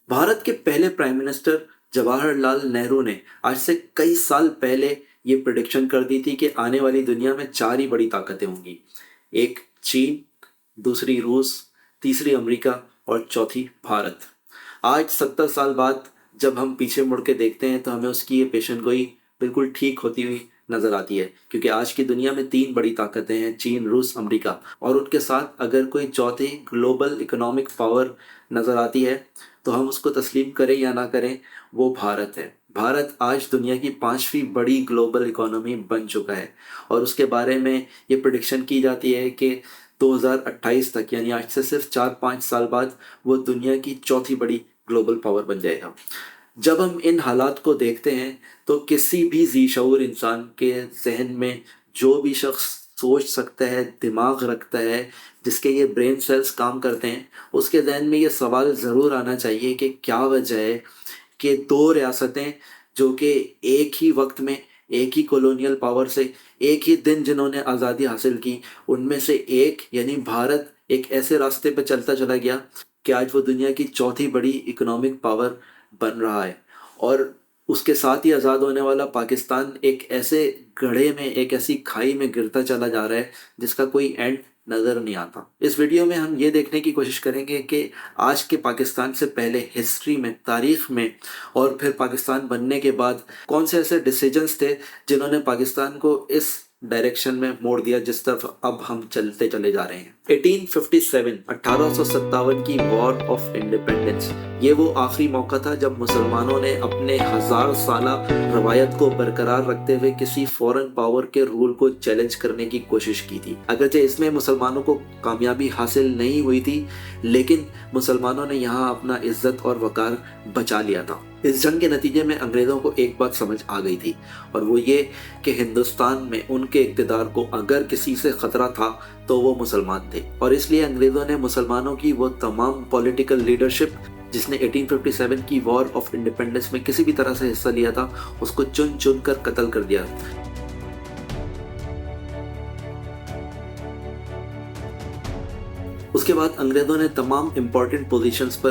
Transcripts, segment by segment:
भारत के पहले prime minister Jawaharlal Nehru ने आज से कई साल पहले ये प्रिडिक्शन कर दी थी कि आने वाली दुनिया में चार ही बड़ी ताकतें होंगी। एक चीन, दूसरी रूस, तीसरी अमेरिका और चौथी भारत। आज 70 साल बाद जब हम पीछे मुड़ के देखते हैं तो हमें उसकी ये पेशन गोई बिल्कुल ठीक होती हुई नजर आती है, क्योंकि आज की दुनिया में तीन बड़ी ताकतें हैं, चीन, रूस, अमेरिका, और उनके साथ अगर कोई चौथी ग्लोबल इकोनॉमिक पावर नजर आती है तो हम उसको तस्लीम करें या ना करें, वो भारत है। भारत आज दुनिया की पांचवी बड़ी ग्लोबल इकोनॉमी बन चुका है और उसके बारे में ये प्रिडिक्शन की जाती है कि 2028 तक, यानी आज से सिर्फ 4-5 साल बाद, वो दुनिया की चौथी बड़ी ग्लोबल पावर बन जाएगा। जब हम इन हालात को देखते हैं तो किसी भी जी शऊर इंसान के जहन में, जो भी शख्स सोच सकता है, दिमाग रखता है, जिसके ये ब्रेन सेल्स काम करते हैं, उसके जहन में ये सवाल ज़रूर आना चाहिए कि क्या वजह है कि दो रियासतें जो कि एक ही वक्त में, एक ही कॉलोनियल पावर से, एक ही दिन जिन्होंने आज़ादी हासिल की, उनमें से एक यानी भारत एक ऐसे रास्ते पर चलता चला गया कि आज वो दुनिया की चौथी बड़ी इकोनॉमिक पावर बन रहा है। और उसके साथ ही आज़ाद होने वाला पाकिस्तान एक ऐसे गड्ढे में, एक ऐसी खाई में गिरता चला जा रहा है जिसका कोई एंड नज़र नहीं आता। इस वीडियो में हम ये देखने की कोशिश करेंगे कि आज के पाकिस्तान से पहले हिस्ट्री में, तारीख में, और फिर पाकिस्तान बनने के बाद कौन से ऐसे डिसीजंस थे जिन्होंने पाकिस्तान को इस डायरेक्शन में मोड़ दिया जिस तरफ अब हम चलते चले जा रहे हैं। 1857 की वॉर ऑफ इंडिपेंडेंस, ये वो आखिरी मौका था जब मुसलमानों ने अपने 1000 साला रवायत को बरकरार रखते हुए किसी फॉरेन पावर के रूल को चैलेंज करने की कोशिश की थी। अगरचे इसमें मुसलमानों को कामयाबी हासिल नहीं हुई थी, लेकिन मुसलमानों ने यहाँ अपना इज्जत और वकार बचा लिया था। इस जंग के नतीजे में अंग्रेज़ों को एक बात समझ आ गई थी, और वो ये कि हिंदुस्तान में उनके इक़्तिदार को अगर किसी से ख़तरा था तो वो मुसलमान थे। और इसलिए अंग्रेज़ों ने मुसलमानों की वो तमाम पॉलिटिकल लीडरशिप जिसने 1857 की वॉर ऑफ इंडिपेंडेंस में किसी भी तरह से हिस्सा लिया था, उसको चुन चुन कर कत्ल कर दिया। उसके बाद अंग्रेज़ों ने तमाम इम्पॉर्टेंट पोजीशंस पर,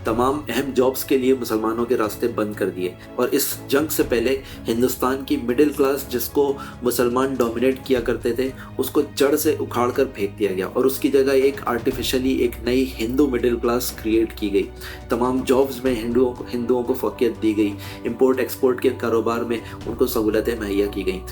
तमाम अहम जॉब्स के लिए मुसलमानों के रास्ते बंद कर दिए। और इस जंग से पहले हिंदुस्तान की मिडिल क्लास, जिसको मुसलमान डोमिनेट किया करते थे, उसको जड़ से उखाड़ कर फेंक दिया गया और उसकी जगह एक आर्टिफिशियली एक नई हिंदू मिडिल क्लास क्रिएट की गई। तमाम जॉब्स में हिंदुओं को फ़ौक़ियत दी गई, इंपोर्ट एक्सपोर्ट के कारोबार में उनको सहूलतें मुहैया की गई।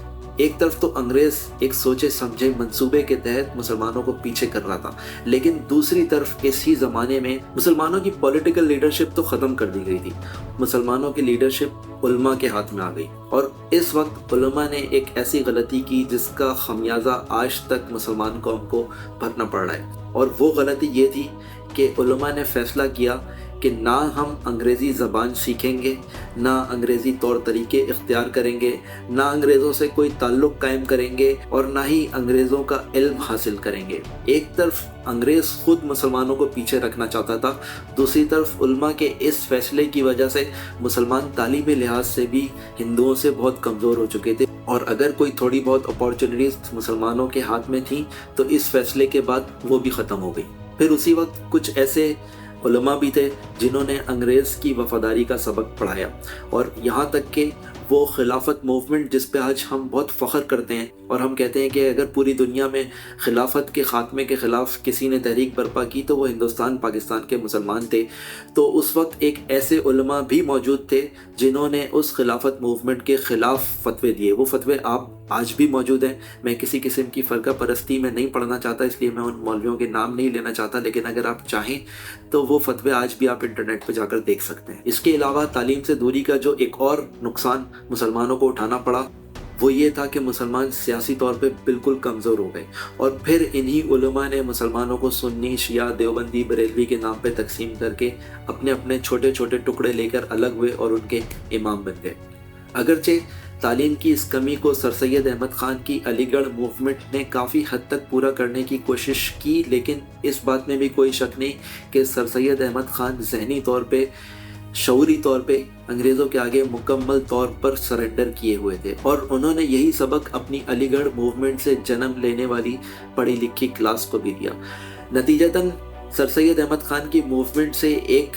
एक तरफ तो अंग्रेज एक सोचे समझे मंसूबे के तहत मुसलमानों को पीछे कर रहा था, लेकिन दूसरी तरफ इसी ज़माने में मुसलमानों की पॉलिटिकल लीडरशिप तो ख़त्म कर दी गई थी। मुसलमानों की लीडरशिप उलमा के हाथ में आ गई, और इस वक्त उलमा ने एक ऐसी गलती की जिसका खमियाजा आज तक मुसलमान कौम को भरना पड़ रहा है। और वो गलती ये थी कि उलमा ने फैसला किया कि ना हम अंग्रेज़ी ज़बान सीखेंगे, ना अंग्रेज़ी तौर तरीके इख्तियार करेंगे, ना अंग्रेज़ों से कोई ताल्लुक़ कायम करेंगे, और ना ही अंग्रेज़ों का इल्म हासिल करेंगे। एक तरफ अंग्रेज़ खुद मुसलमानों को पीछे रखना चाहता था, दूसरी तरफ उलमा के इस फैसले की वजह से मुसलमान तालीमी लिहाज से भी हिंदुओं से बहुत कमज़ोर हो चुके थे, और अगर कोई थोड़ी बहुत अपॉर्चुनिटीज़ मुसलमानों के हाथ में थी तो इस फैसले के बाद वो भी ख़त्म हो गई। फिर उसी वक्त कुछ ऐसे उलमा भी थे जिन्होंने अंग्रेज़ की वफ़ादारी का सबक पढ़ाया, और यहाँ तक कि वो खिलाफत मूवमेंट जिस पे आज हम बहुत फ़ख्र करते हैं, और हम कहते हैं कि अगर पूरी दुनिया में खिलाफत के ख़ात्मे के ख़िलाफ़ किसी ने तहरीक बर्पा की तो वो हिंदुस्तान पाकिस्तान के मुसलमान थे। तो उस वक्त एक ऐसे उलमा भी मौजूद थे जिन्होंने उस खिलाफत मूवमेंट के ख़िलाफ़ फतवे दिए। वो फतवे आप आज भी मौजूद हैं। मैं किसी किस्म की फ़र्का परस्ती में नहीं पढ़ना चाहता, इसलिए मैं उन मौलवियों के नाम नहीं लेना चाहता, लेकिन अगर आप चाहें तो वो फतवे आज भी आप इंटरनेट पर जाकर देख सकते हैं। इसके अलावा तालीम से दूरी का जो एक और नुकसान मुसलमानों को उठाना पड़ा, वो ये था कि मुसलमान सियासी तौर पे बिल्कुल कमज़ोर हो गए, और फिर इन्हीं उलमा ने मुसलमानों को सुन्नी, शिया, देवबंदी, बरेलवी के नाम पे तकसीम करके अपने अपने छोटे छोटे टुकड़े लेकर अलग हुए और उनके इमाम बन गए। अगरचे तालीम की इस कमी को सर सैयद अहमद ख़ान की अलीगढ़ मूवमेंट ने काफ़ी हद तक पूरा करने की कोशिश की, लेकिन इस बात में भी कोई शक नहीं कि सर सैयद अहमद ख़ान ज़हनी तौर पे, शऊरी तौर पे अंग्रेज़ों के आगे मुकम्मल तौर पर सरेंडर किए हुए थे, और उन्होंने यही सबक अपनी अलीगढ़ मूवमेंट से जन्म लेने वाली पढ़ी लिखी क्लास को भी दिया। नतीजतन सर सैयद अहमद ख़ान की मूवमेंट से एक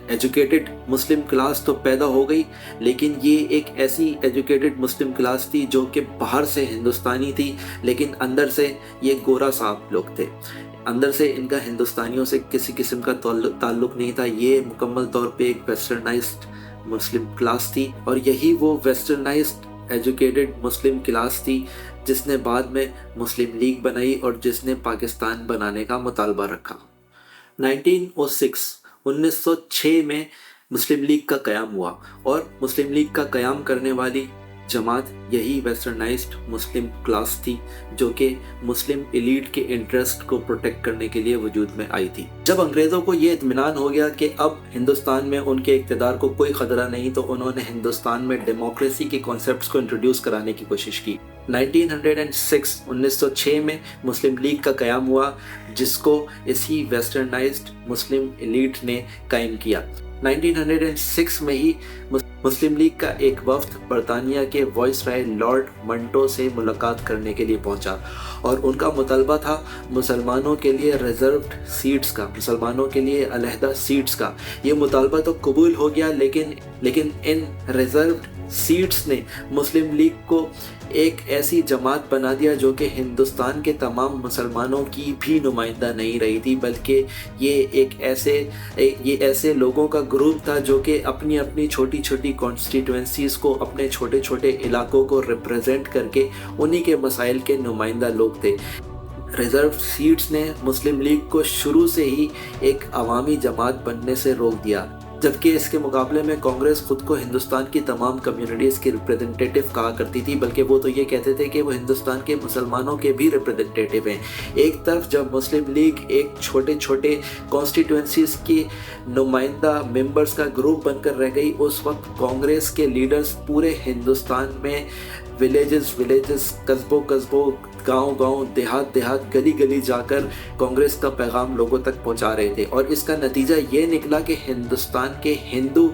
ایجوکیٹڈ مسلم کلاس تو پیدا ہو گئی، لیکن یہ ایک ایسی ایجوکیٹڈ مسلم کلاس تھی جو کہ باہر سے ہندوستانی تھی لیکن اندر سے یہ گورا صاحب لوگ تھے، اندر سے ان کا ہندوستانیوں سے کسی قسم کا تعلق نہیں تھا۔ یہ مکمل طور پہ ایک ویسٹرنائزڈ مسلم کلاس تھی، اور یہی وہ ویسٹرنائزڈ ایجوکیٹڈ مسلم کلاس تھی جس نے بعد میں مسلم لیگ بنائی اور جس نے پاکستان بنانے کا مطالبہ رکھا۔ 1906 میں مسلم لیگ کا قیام ہوا، اور مسلم لیگ کا قیام کرنے والی جماعت یہی ویسٹرنائزڈ مسلم کلاس تھی جو کہ مسلم ایلیٹ کے انٹرسٹ کو پروٹیکٹ کرنے کے لیے وجود میں آئی تھی۔ جب انگریزوں کو یہ اطمینان ہو گیا کہ اب ہندوستان میں ان کے اقتدار کو کوئی خطرہ نہیں، تو انہوں نے ہندوستان میں ڈیموکریسی کے کانسیپٹس کو انٹروڈیوس کرانے کی کوشش کی۔ 1906 میں مسلم لیگ کا قیام ہوا، جس کو اسی ویسٹرنائزڈ مسلم ایلیٹ نے قائم کیا۔ 1906 میں ہی مسلم لیگ کا ایک وفد برطانیہ کے وائس رائے لارڈ منٹو سے ملاقات کرنے کے لیے پہنچا، اور ان کا مطالبہ تھا مسلمانوں کے لیے ریزروڈ سیٹس کا، مسلمانوں کے لیے علیحدہ سیٹس کا۔ یہ مطالبہ تو قبول ہو گیا، لیکن ان ریزروڈ سیٹس نے مسلم لیگ کو ایک ایسی جماعت بنا دیا جو کہ ہندوستان کے تمام مسلمانوں کی بھی نمائندہ نہیں رہی تھی، بلکہ یہ ایسے لوگوں کا گروپ تھا جو کہ اپنی اپنی چھوٹی چھوٹی کانسٹیٹوئنسیز کو، اپنے چھوٹے چھوٹے علاقوں کو ریپریزنٹ کر کے انہی کے مسائل کے نمائندہ لوگ تھے۔ ریزرو سیٹس نے مسلم لیگ کو شروع سے ہی ایک عوامی جماعت بننے سے روک دیا، جبکہ اس کے مقابلے میں کانگریس خود کو ہندوستان کی تمام کمیونٹیز کی ریپریزنٹیٹیو کہا کرتی تھی، بلکہ وہ تو یہ کہتے تھے کہ وہ ہندوستان کے مسلمانوں کے بھی ریپریزنٹیٹیو ہیں۔ ایک طرف جب مسلم لیگ ایک چھوٹے چھوٹے کانسٹیٹوئنسیز کی نمائندہ ممبرز کا گروپ بن کر رہ گئی، اس وقت کانگریس کے لیڈرز پورے ہندوستان میں ولیجز قصبوں گاؤں دیہات گلی گلی جا کر کانگریس کا پیغام لوگوں تک پہنچا رہے تھے، اور اس کا نتیجہ یہ نکلا کہ ہندوستان کے ہندو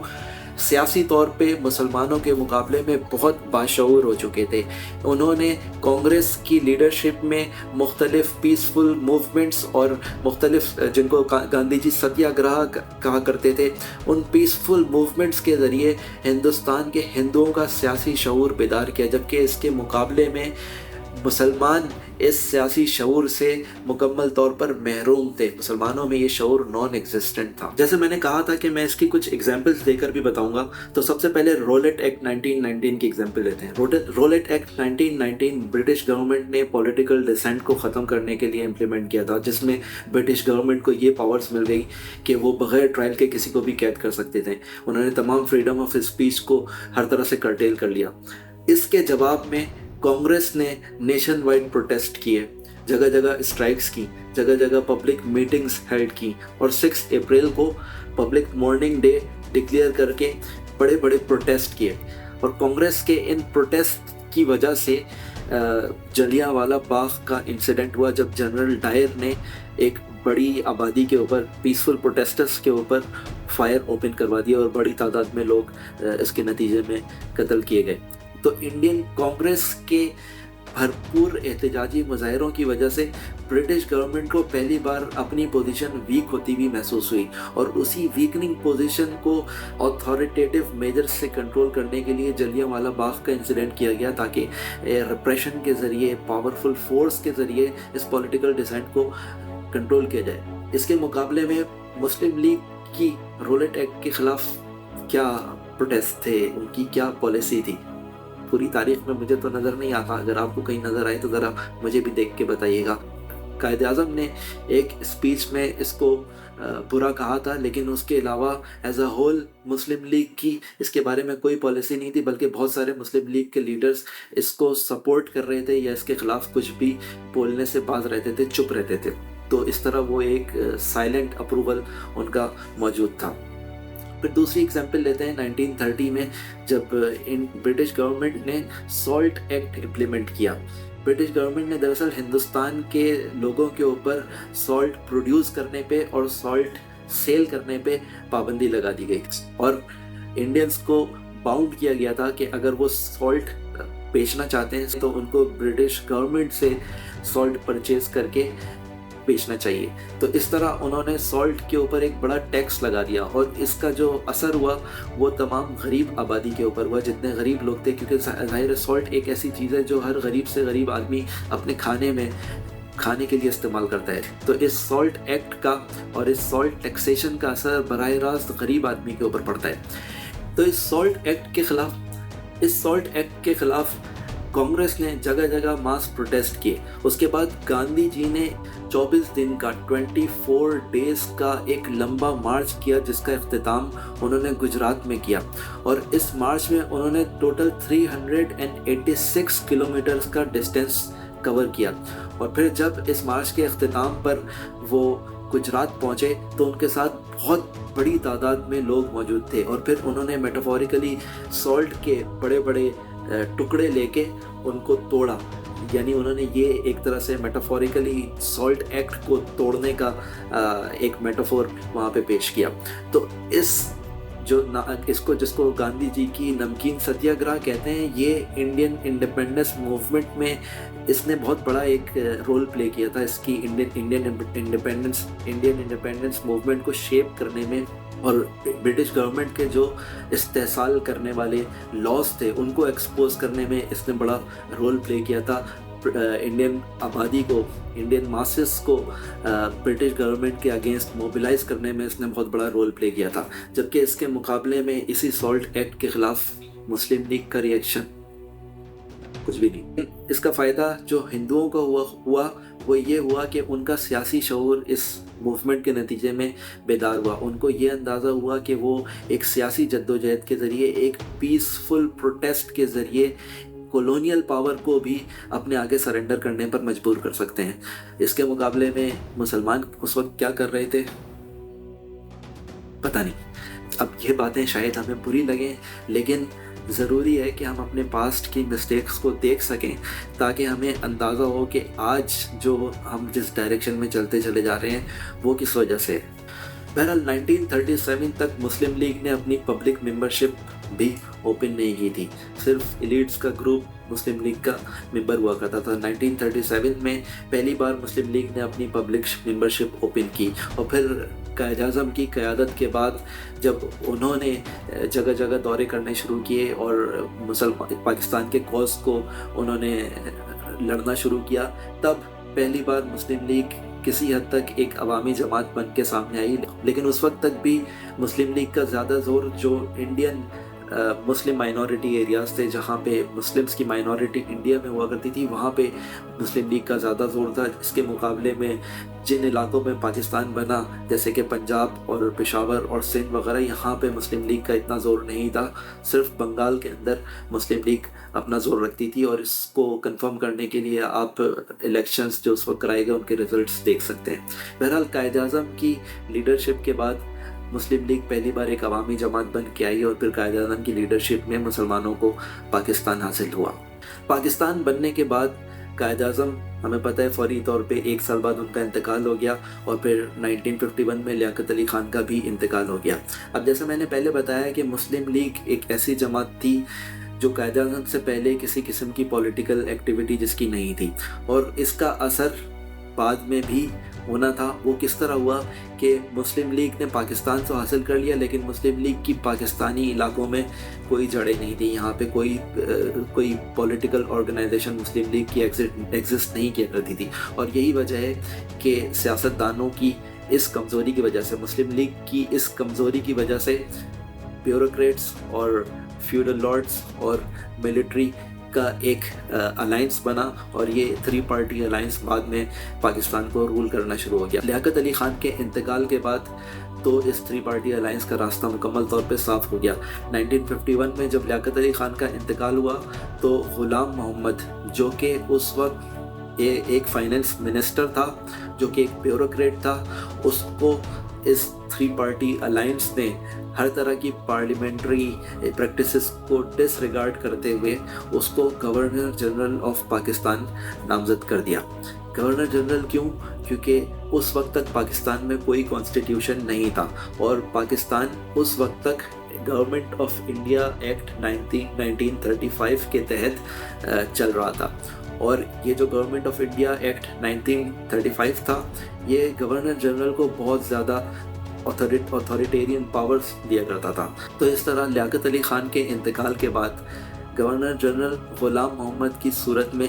سیاسی طور پہ مسلمانوں کے مقابلے میں بہت باشعور ہو چکے تھے۔ انہوں نے کانگریس کی لیڈرشپ میں مختلف پیسفل موومنٹس اور مختلف، جن کو گاندھی جی ستیہ گرہ کہا کرتے تھے، ان پیسفل موومنٹس کے ذریعے ہندوستان کے ہندوؤں کا سیاسی شعور بیدار کیا، جبکہ اس کے مقابلے میں مسلمان اس سیاسی شعور سے مکمل طور پر محروم تھے۔ مسلمانوں میں یہ شعور نان ایگزسٹنٹ تھا۔ جیسے میں نے کہا تھا کہ میں اس کی کچھ ایگزامپلس دے کر بھی بتاؤں گا، تو سب سے پہلے رولٹ ایکٹ 1919 کی ایگزامپل لیتے ہیں۔ رولٹ ایکٹ 1919 برٹش گورنمنٹ نے پولیٹیکل ڈسینٹ کو ختم کرنے کے لیے امپلیمنٹ کیا تھا، جس میں برٹش گورنمنٹ کو یہ پاورز مل گئی کہ وہ بغیر ٹرائل کے کسی کو بھی قید کر سکتے تھے۔ انہوں نے تمام فریڈم آف اسپیچ کو ہر طرح سے کرٹیل کر لیا۔ اس کے جواب میں کانگریس نے نیشن وائڈ پروٹیسٹ کیے، جگہ جگہ اسٹرائکس کی، جگہ جگہ پبلک میٹنگز ہیلڈ کی، اور 6 اپریل کو پبلک مارننگ ڈے ڈکلیئر کر کے بڑے بڑے پروٹیسٹ کیے۔ اور کانگریس کے ان پروٹیسٹ کی وجہ سے جلیانوالہ باغ کا انسیڈنٹ ہوا، جب جنرل ڈائر نے ایک بڑی آبادی کے اوپر، پیسفل پروٹیسٹرز کے اوپر فائر اوپن کروا دیا، اور بڑی تعداد میں لوگ اس کے نتیجے میں قتل کیے گئے۔ تو انڈین کانگریس کے بھرپور احتجاجی مظاہروں کی وجہ سے برٹش گورنمنٹ کو پہلی بار اپنی پوزیشن ویک ہوتی بھی محسوس ہوئی، اور اسی ویکننگ پوزیشن کو اتھارٹیٹیو میجر سے کنٹرول کرنے کے لیے جلیانوالہ باغ کا انسیڈنٹ کیا گیا، تاکہ ریپریشن کے ذریعے، پاورفل فورس کے ذریعے اس پولیٹیکل ڈسینٹ کو کنٹرول کیا جائے۔ اس کے مقابلے میں مسلم لیگ کی رولٹ ایکٹ کے خلاف کیا پروٹیسٹ تھے، ان کی کیا پالیسی تھی، پوری تاریخ میں مجھے تو نظر نہیں آتا۔ اگر آپ کو کہیں نظر آئے تو ذرا مجھے بھی دیکھ کے بتائیے گا۔ قائد اعظم نے ایک اسپیچ میں اس کو برا کہا تھا، لیکن اس کے علاوہ as a whole Muslim league کی اس کے بارے میں کوئی پالیسی نہیں تھی، بلکہ بہت سارے مسلم لیگ کے لیڈرز اس کو سپورٹ کر رہے تھے یا اس کے خلاف کچھ بھی بولنے سے باز رہتے تھے، چپ رہتے تھے۔ تو اس طرح وہ ایک سائلنٹ اپروول ان کا موجود تھا۔ پھر دوسری ایگزامپل لیتے ہیں 1930 میں، جب برٹش گورنمنٹ نے سالٹ ایکٹ امپلیمنٹ کیا۔ برٹش گورنمنٹ نے دراصل ہندوستان کے لوگوں کے اوپر سالٹ پروڈیوس کرنے پہ اور سالٹ سیل کرنے پہ پابندی لگا دی گئی، اور انڈینز کو باؤنڈ کیا گیا تھا کہ اگر وہ سالٹ بیچنا چاہتے ہیں تو ان کو برٹش گورنمنٹ سے سالٹ پرچیز کر کے बेचना चाहिए। तो इस तरह उन्होंने सॉल्ट के ऊपर एक बड़ा टैक्स लगा दिया और इसका जो असर हुआ वो तमाम गरीब आबादी के ऊपर हुआ, जितने गरीब लोग थे, क्योंकि ज़ाहिर है सॉल्ट एक ऐसी चीज़ है जो हर गरीब से गरीब आदमी अपने खाने के लिए इस्तेमाल करता है। तो इस सॉल्ट एक्ट का और इस सॉल्ट टैक्सेशन का असर बराह रास्त गरीब आदमी के ऊपर पड़ता है। तो इस सॉल्ट एक्ट के ख़िलाफ़ कांग्रेस ने जगह जगह मास प्रोटेस्ट किए। उसके बाद गांधी जी ने 24 दिन का 24 डेज़ का एक लंबा मार्च किया, जिसका इख्तिताम उन्होंने गुजरात में किया। और इस मार्च में उन्होंने टोटल 386 किलोमीटर्स का डिस्टेंस कवर किया। और फिर जब इस मार्च के इख्तिताम पर वो गुजरात पहुँचे तो उनके साथ बहुत बड़ी तादाद में लोग मौजूद थे। और फिर उन्होंने मेटाफोरिकली सॉल्ट के बड़े बड़े टुकड़े लेके उनको तोड़ा, यानी उन्होंने ये एक तरह से मेटाफोरिकली सॉल्ट एक्ट को तोड़ने का एक मेटाफोर वहाँ पे पेश किया। तो इसको जिसको गांधी जी की नमकीन सत्याग्रह कहते हैं, ये इंडियन इंडिपेंडेंस मूवमेंट में इसने बहुत बड़ा एक रोल प्ले किया था। इसकी इंडियन इंडिपेंडेंस मूवमेंट को शेप करने में और ब्रिटिश गवर्नमेंट के जो इस्तेहसाल करने वाले लॉज थे उनको एक्सपोज करने में इसने बड़ा रोल प्ले किया था। इंडियन आबादी को, इंडियन मासेस को ब्रिटिश गवर्नमेंट के अगेंस्ट मोबिलाइज करने में इसने बहुत बड़ा रोल प्ले किया था। जबकि इसके मुकाबले में इसी सॉल्ट एक्ट के ख़िलाफ़ मुस्लिम लीग का रिएक्शन कुछ भी नहीं। इसका फ़ायदा जो हिंदुओं को हुआ वो ये हुआ कि उनका सियासी शऊर इस मूवमेंट के नतीजे में बेदार हुआ। उनको ये अंदाज़ा हुआ कि वो एक सियासी जद्दोजहद के ज़रिए, एक पीसफुल प्रोटेस्ट के ज़रिए कॉलोनियल पावर को भी अपने आगे सरेंडर करने पर मजबूर कर सकते हैं। इसके मुकाबले में मुसलमान उस वक्त क्या कर रहे थे पता नहीं। अब ये बातें शायद हमें बुरी लगें, लेकिन ज़रूरी है कि हम अपने पास्ट की मिस्टेक्स को देख सकें ताकि हमें अंदाज़ा हो कि आज जो हम जिस डायरेक्शन में चलते चले जा रहे हैं वो किस वजह से है। बहरहाल 1937 तक मुस्लिम लीग ने अपनी पब्लिक मेंबरशिप भी ओपन नहीं की थी। सिर्फ एलिट्स का ग्रुप मुस्लिम लीग का मेंबर हुआ करता था। 1937 में पहली बार मुस्लिम लीग ने अपनी पब्लिक मेंबरशिप ओपन की। और फिर कायद-ए-आज़म की क़यादत के बाद जब उन्होंने जगह जगह दौरे करने शुरू किए और पाकिस्तान के कॉज को उन्होंने लड़ना शुरू किया, तब पहली बार मुस्लिम लीग किसी हद तक एक अवामी जमात बन के सामने आई। लेकिन उस वक्त तक भी मुस्लिम लीग का ज़्यादा ज़ोर जो इंडियन मुस्लिम माइनॉरिटी एरियाज़ थे, जहाँ पे मुस्लिम्स की माइनॉरिटी इंडिया में हुआ करती थी, वहाँ पे मुस्लिम लीग का ज़्यादा ज़ोर था। इसके मुकाबले में जिन इलाकों में पाकिस्तान बना, जैसे कि पंजाब और पेशावर और सिंध वगैरह, यहाँ पे मुस्लिम लीग का इतना ज़ोर नहीं था। सिर्फ बंगाल के अंदर मुस्लिम लीग अपना ज़ोर रखती थी। और इसको कंफर्म करने के लिए आप इलेक्शंस जो उस वक्त कराए गए उनके रिज़ल्ट्स देख सकते हैं। बहरहाल कायद-ए-आज़म की लीडरशिप के बाद मुस्लिम लीग पहली बार एक अवामी जमात बन के आई और फिर कायद-ए-आज़म की लीडरशिप में मुसलमानों को पाकिस्तान हासिल हुआ। पाकिस्तान बनने के बाद कायद-ए-आज़म, हमें पता है, फौरी तौर पे 1 साल बाद उनका इंतकाल हो गया और फिर 1951 में लियाकत अली ख़ान का भी इंतकाल हो गया। अब जैसे मैंने पहले बताया कि मुस्लिम लीग एक ऐसी जमात थी जो कायद-ए-आज़म से पहले किसी किस्म की पॉलिटिकल एक्टिविटी जिसकी नहीं थी, और इसका असर बाद में भी होना था। वो किस तरह हुआ कि मुस्लिम लीग ने पाकिस्तान तो हासिल कर लिया, लेकिन मुस्लिम लीग की पाकिस्तानी इलाकों में कोई जड़ें नहीं थी। यहाँ पे कोई पॉलिटिकल ऑर्गेनाइजेशन मुस्लिम लीग की एग्जिस्ट नहीं किया करती थी। और यही वजह है कि सियासतदानों की इस कमज़ोरी की वजह से, मुस्लिम लीग की इस कमज़ोरी की वजह से ब्यूरोक्रेट्स और फ्यूडल लॉर्ड्स और मिलिट्री का एक अलायंस बना और ये 3 पार्टी अलायंस बाद में पाकिस्तान को रूल करना शुरू हो गया। लियाकत अली ख़ान के इंतकाल के बाद तो इस 3 पार्टी अलायंस का रास्ता मुकम्मल तौर पे साफ़ हो गया। 1951 में जब लियाकत अली ख़ान का इंतकाल हुआ तो ग़ुलाम मोहम्मद, जो कि उस वक्त एक फाइनेंस मिनिस्टर था, जो कि एक ब्यूरोक्रेट था, उसको इस 3 पार्टी अलायंस ने हर तरह की पार्लियामेंट्री प्रैक्टिसेस को डिसरिगार्ड करते हुए उसको गवर्नर जनरल ऑफ पाकिस्तान नामज़द कर दिया। गवर्नर जनरल क्यों? क्योंकि उस वक्त तक पाकिस्तान में कोई कॉन्स्टिट्यूशन नहीं था और पाकिस्तान उस वक्त तक गवर्नमेंट ऑफ इंडिया एक्ट 1935 के तहत चल रहा था। اور یہ جو گورنمنٹ آف انڈیا ایکٹ 1935 تھا یہ گورنر جنرل کو بہت زیادہ اتھارٹیرین پاورز دیا کرتا تھا. تو اس طرح لیاقت علی خان کے انتقال کے بعد گورنر جنرل غلام محمد کی صورت میں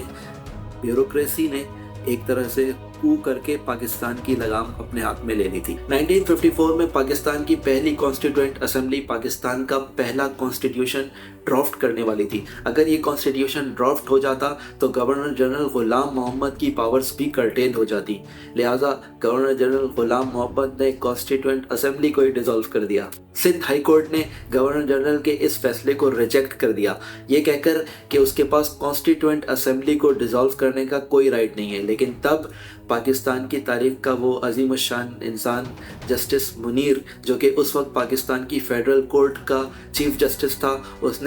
بیوروکریسی نے ایک طرح سے کو کر کے پاکستان کی لگام اپنے ہاتھ میں لے لی تھی. 1954 میں پاکستان کی پہلی کانسٹیٹیوئنٹ اسمبلی پاکستان کا پہلا کانسٹیٹیوشن ڈرافٹ کرنے والی تھی. اگر یہ کانسٹیٹیوشن ڈرافٹ ہو جاتا تو گورنر جنرل غلام محمد کی پاورز بھی کرٹیل ہو جاتی. لہٰذا گورنر جنرل غلام محمد نے کانسٹیٹیوئنٹ اسمبلی کو ہی ڈیزالو کر دیا. سندھ ہائی کورٹ نے گورنر جنرل کے اس فیصلے کو ریجیکٹ کر دیا یہ کہہ کر کہ اس کے پاس کانسٹیٹیوئنٹ اسمبلی کو ڈیزالو کرنے کا کوئی رائٹ نہیں ہے. لیکن تب پاکستان کی تاریخ کا وہ عظیم الشان انسان جسٹس منیر جو کہ اس وقت پاکستان کی فیڈرل کورٹ کا چیف جسٹس تھا اس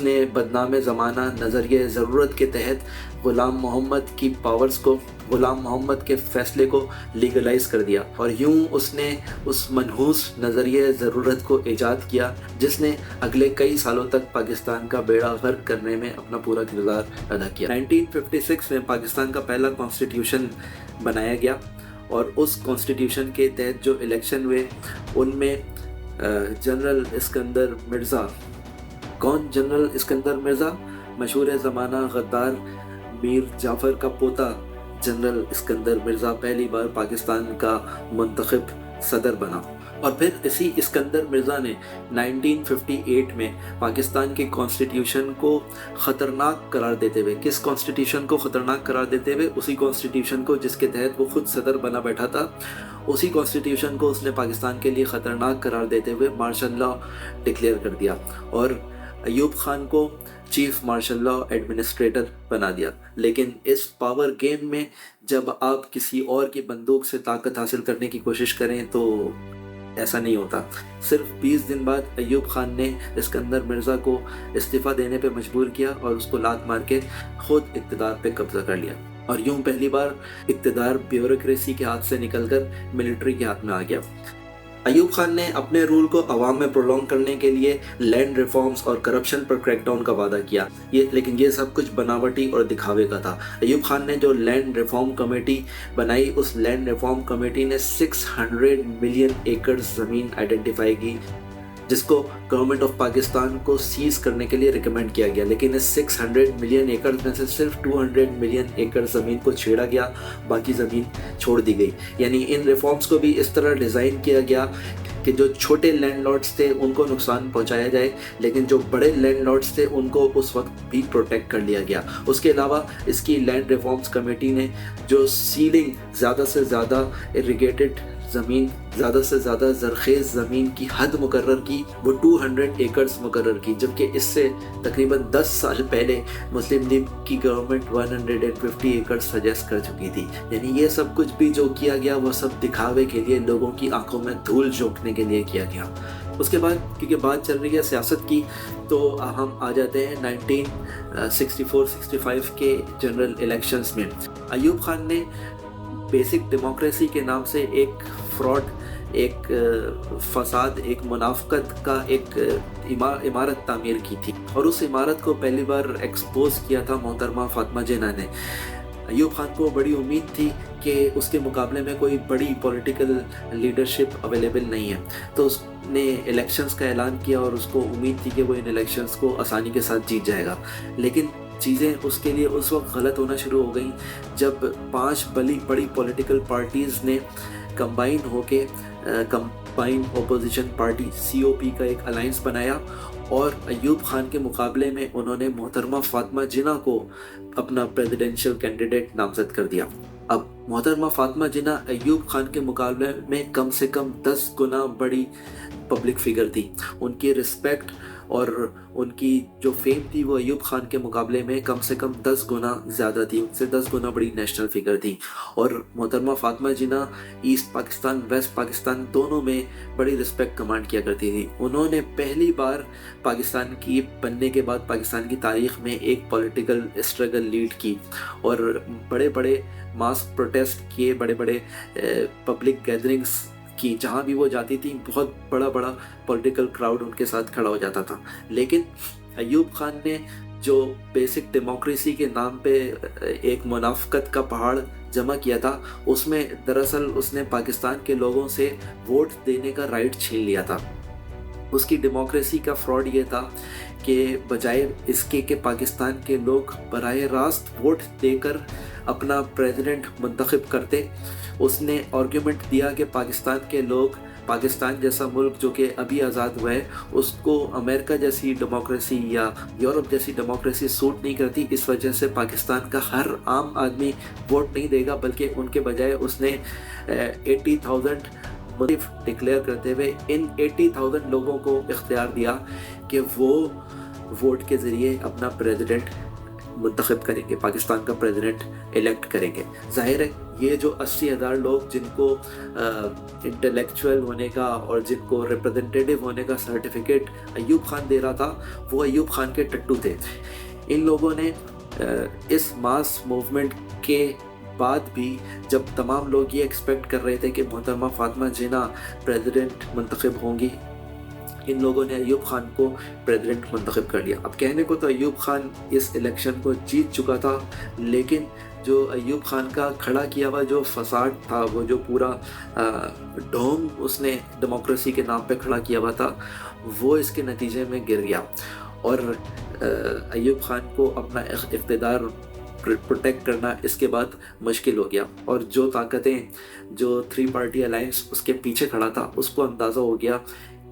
نے بدنام زمانہ نظریہ ضرورت کے تحت غلام محمد کی پاورز کو غلام محمد کے فیصلے کو لیگلائز کر دیا اور یوں اس نے اس منحوس نظریہ ضرورت کو ایجاد کیا جس نے اگلے کئی سالوں تک پاکستان کا بیڑا غرق کرنے میں اپنا پورا کردار ادا کیا. 1956 میں پاکستان کا پہلا کانسٹیٹیوشن بنایا گیا اور اس کانسٹیٹیوشن کے تحت جو الیکشن ہوئے ان میں جنرل اسکندر مرزا جنرل اسکندر مرزا مشہور زمانہ غدار میر جعفر کا پوتا جنرل اسکندر مرزا پہلی بار پاکستان کا منتخب صدر بنا. اور پھر اسی اسکندر مرزا نے 1958 میں پاکستان کے کانسٹیٹیوشن کو خطرناک قرار دیتے ہوئے کس کانسٹیٹیوشن کو خطرناک قرار دیتے ہوئے اسی کانسٹیٹیوشن کو جس کے تحت وہ خود صدر بنا بیٹھا تھا اسی کانسٹیٹیوشن کو اس نے پاکستان کے لیے خطرناک قرار دیتے ہوئے مارشل لاء ڈکلیئر کر دیا اور ایوب خان کو چیف مارشل لاء ایڈمنسٹریٹر بنا دیا. لیکن اس پاور گیم میں جب آپ کسی اور کی بندوق سے طاقت حاصل کرنے کی کوشش کریں تو ایسا نہیں ہوتا. صرف 20 دن بعد ایوب خان نے اسکندر مرزا کو استعفیٰ دینے پہ مجبور کیا اور اس کو لات مار کے خود اقتدار پہ قبضہ کر لیا اور یوں پہلی بار اقتدار بیوروکریسی کے ہاتھ سے نکل کر ملٹری کے ہاتھ میں آ گیا. ایوب خان نے اپنے رول کو عوام میں پرولونگ کرنے کے لیے لینڈ ریفارمز اور کرپشن پر کریک ڈاؤن کا وعدہ کیا لیکن یہ سب کچھ بناوٹی اور دکھاوے کا تھا. ایوب خان نے جو لینڈ ریفارم کمیٹی بنائی اس لینڈ ریفارم کمیٹی نے 600 ملین ایکڑ زمین آئیڈینٹیفائی کی جس کو گورنمنٹ آف پاکستان کو سیز کرنے کے لیے ریکمینڈ کیا گیا. لیکن اس 600 ملین ایکڑ میں سے صرف 200 ملین ایکڑ زمین کو چھیڑا گیا باقی زمین چھوڑ دی گئی. یعنی ان ریفارمز کو بھی اس طرح ڈیزائن کیا گیا کہ جو چھوٹے لینڈ لارڈز تھے ان کو نقصان پہنچایا جائے لیکن جو بڑے لینڈ لارڈز تھے ان کو اس وقت بھی پروٹیکٹ کر لیا گیا. اس کے علاوہ اس کی لینڈ ریفارمز کمیٹی نے جو سیلنگ زیادہ سے زیادہ اریگیٹڈ زمین زیادہ سے زیادہ زرخیز زمین کی حد مقرر کی وہ 200 ایکڑز مقرر کی جبکہ اس سے تقریباً 10 سال پہلے مسلم لیگ کی گورنمنٹ 150 ایکڑ سجیسٹ کر چکی تھی. یعنی یہ سب کچھ بھی جو کیا گیا وہ سب دکھاوے کے لیے لوگوں کی آنکھوں میں دھول جھونکنے کے لیے کیا گیا. اس کے بعد کیونکہ بات چل رہی ہے سیاست کی تو ہم آ جاتے ہیں 1964-65 کے جنرل الیکشنز میں. ایوب خان نے بیسک ڈیموکریسی کے نام سے ایک فراڈ ایک فساد ایک منافقت کا ایک عمارت تعمیر کی تھی اور اس عمارت کو پہلی بار ایکسپوز کیا تھا محترمہ فاطمہ جناح نے. ایوب خان کو بڑی امید تھی کہ اس کے مقابلے میں کوئی بڑی پولیٹیکل لیڈرشپ اویلیبل نہیں ہے تو اس نے الیکشنز کا اعلان کیا اور اس کو امید تھی کہ وہ ان الیکشنز کو آسانی کے ساتھ جیت جائے گا. لیکن چیزیں اس کے لیے اس وقت غلط ہونا شروع ہو گئیں جب 5 بڑی پولیٹیکل پارٹیز نے کمبائن ہو کے کمبائن اپوزیشن پارٹی COP کا ایک الائنس بنایا اور ایوب خان کے مقابلے میں انہوں نے محترمہ فاطمہ جناح کو اپنا پریزیڈنشل کینڈیڈیٹ نامزد کر دیا. اب محترمہ فاطمہ جناح ایوب خان کے مقابلے میں کم سے کم 10 گنا بڑی پبلک فگر تھی. ان کی رسپیکٹ اور ان کی جو فیم تھی وہ ایوب خان کے مقابلے میں کم سے کم 10 گنا زیادہ تھی. ان سے 10 گنا بڑی نیشنل فگر تھی اور محترمہ فاطمہ جناح ایسٹ پاکستان ویسٹ پاکستان دونوں میں بڑی رسپیکٹ کمانڈ کیا کرتی تھی. انہوں نے پہلی بار پاکستان کی بننے کے بعد پاکستان کی تاریخ میں ایک پولیٹیکل اسٹرگل لیڈ کی اور بڑے ماس پروٹیسٹ کیے بڑے پبلک گیدرنگز کی جہاں بھی وہ جاتی تھی بہت بڑا پولیٹیکل کراؤڈ ان کے ساتھ کھڑا ہو جاتا تھا. لیکن ایوب خان نے जो बेसिक डेमोक्रेसी के नाम पे एक मुनाफ़क़त का पहाड़ जमा किया था, उसमें दरअसल उसने पाकिस्तान के लोगों से वोट देने का राइट छीन लिया था। उसकी डेमोक्रेसी का फ्रॉड ये था कि बजाय इसके कि पाकिस्तान के लोग बराह रास्त वोट देकर अपना प्रेसिडेंट मुंतखब करते, उसने आर्गूमेंट दिया कि पाकिस्तान के लोग, पाकिस्तान जैसा मुल्क जो कि अभी आज़ाद हुआ है, उसको अमेरिका जैसी डेमोक्रेसी या यूरोप जैसी डेमोक्रेसी सूट नहीं करती, इस वजह से पाकिस्तान का हर आम आदमी वोट नहीं देगा, बल्कि उनके बजाय उसने 80,000 मुल्क डिक्लेयर करते हुए इन 80,000 लोगों को इख्तियार दिया कि वो वोट के ज़रिए अपना प्रेसिडेंट मुंतखब करेंगे, पाकिस्तान का प्रेसिडेंट इलेक्ट करेंगे। ज़ाहिर है ये जो 80,000 लोग जिनको इंटेलेक्चुअल होने का और जिनको रिप्रेजेंटेटिव होने का सर्टिफिकेट अयूब खान दे रहा था, वो अयूब खान के टट्टू थे। इन लोगों ने इस मास मूवमेंट के बाद भी, जब तमाम लोग ये एक्सपेक्ट कर रहे थे कि मोहतरमा फ़ातिमा जिन्ना प्रेसिडेंट मुंतखब होंगी, इन लोगों ने अयूब खान को प्रेसिडेंट मुंतखब कर लिया। अब कहने को तो अयूब खान इस इलेक्शन को जीत चुका था, लेकिन जो अयूब खान का खड़ा किया हुआ जो फसाद था, वो जो पूरा ढोंग उसने डेमोक्रेसी के नाम पे खड़ा किया हुआ था, वो इसके नतीजे में गिर गया और अयूब खान को अपना इक़्तिदार प्रोटेक्ट करना इसके बाद मुश्किल हो गया। और जो ताकतें, जो 3 पार्टी अलायंस उसके पीछे खड़ा था, उसको अंदाज़ा हो गया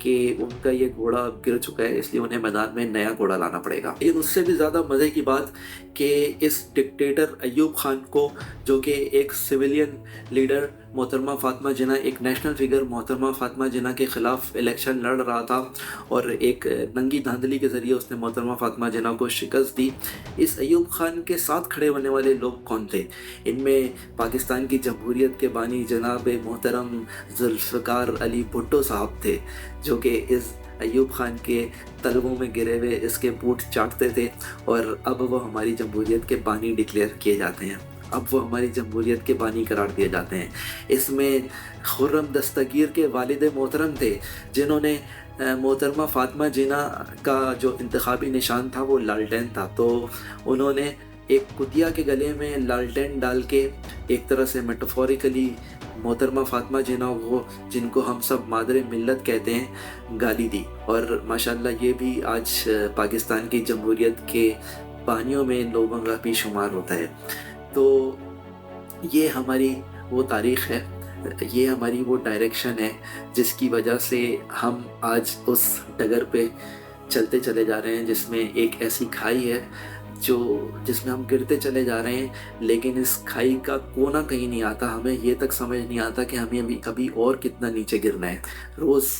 कि उनका ये घोड़ा गिर चुका है, इसलिए उन्हें मैदान में नया घोड़ा लाना पड़ेगा। लेकिन उससे भी ज़्यादा मज़े की बात कि इस डिक्टेटर अयूब खान को, जो कि एक सिविलियन लीडर मोहतरमा फ़ातिमा जिन्ना, एक नेशनल फिगर मोहतरमा फ़ातिमा जिन्ना के ख़िलाफ़ इलेक्शन लड़ रहा था और एक नंगी धांधली के ज़रिए उसने मोहतरमा फ़ातिमा जिन्ना को शिकस्त दी। इस अयूब खान के साथ खड़े होने वाले लोग कौन थे? इनमें पाकिस्तान की जमहूरियत के बानी जनाब मोहतरम जुल्फ़िकार अली भुट्टो साहब थे, जो कि इस अयूब खान के तलवों में गिरे हुए इसके बूट चाटते थे और अब वो हमारी जमहूरियत के बानी डिक्लेयर किए जाते हैं, अब वो हमारी जमहूरियत के बानी करार दिए जाते हैं। इसमें खुर्रम दस्तगीर के वालिद मोहतरम थे, जिन्होंने मोहतरमा फ़ातिमा जिन्ना का जो इंतखाबी निशान था वो लालटेन था, तो उन्होंने एक कुतिया के गले में लालटेन डाल के एक तरह से मेटाफोरिकली मोहतरमा फ़ातिमा जिन्ना, वो जिनको हम सब मादरे मिल्लत कहते हैं, गाली दी। और माशाअल्लाह ये भी आज पाकिस्तान की जमहूरियत के बानियों में लोगों का भी शुमार होता है। तो ये हमारी वो तारीख़ है, ये हमारी वो डायरेक्शन है जिसकी वजह से हम आज उस डगर पे चलते चले जा रहे हैं, जिसमें एक ऐसी खाई है जिसमें हम गिरते चले जा रहे हैं, लेकिन इस खाई का कोना कहीं नहीं आता। हमें ये तक समझ नहीं आता कि हमें अभी और कितना नीचे गिरना है। रोज़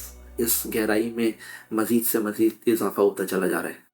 इस गहराई में मज़ीद से मज़ीद इजाफ़ा होता चला जा रहा है।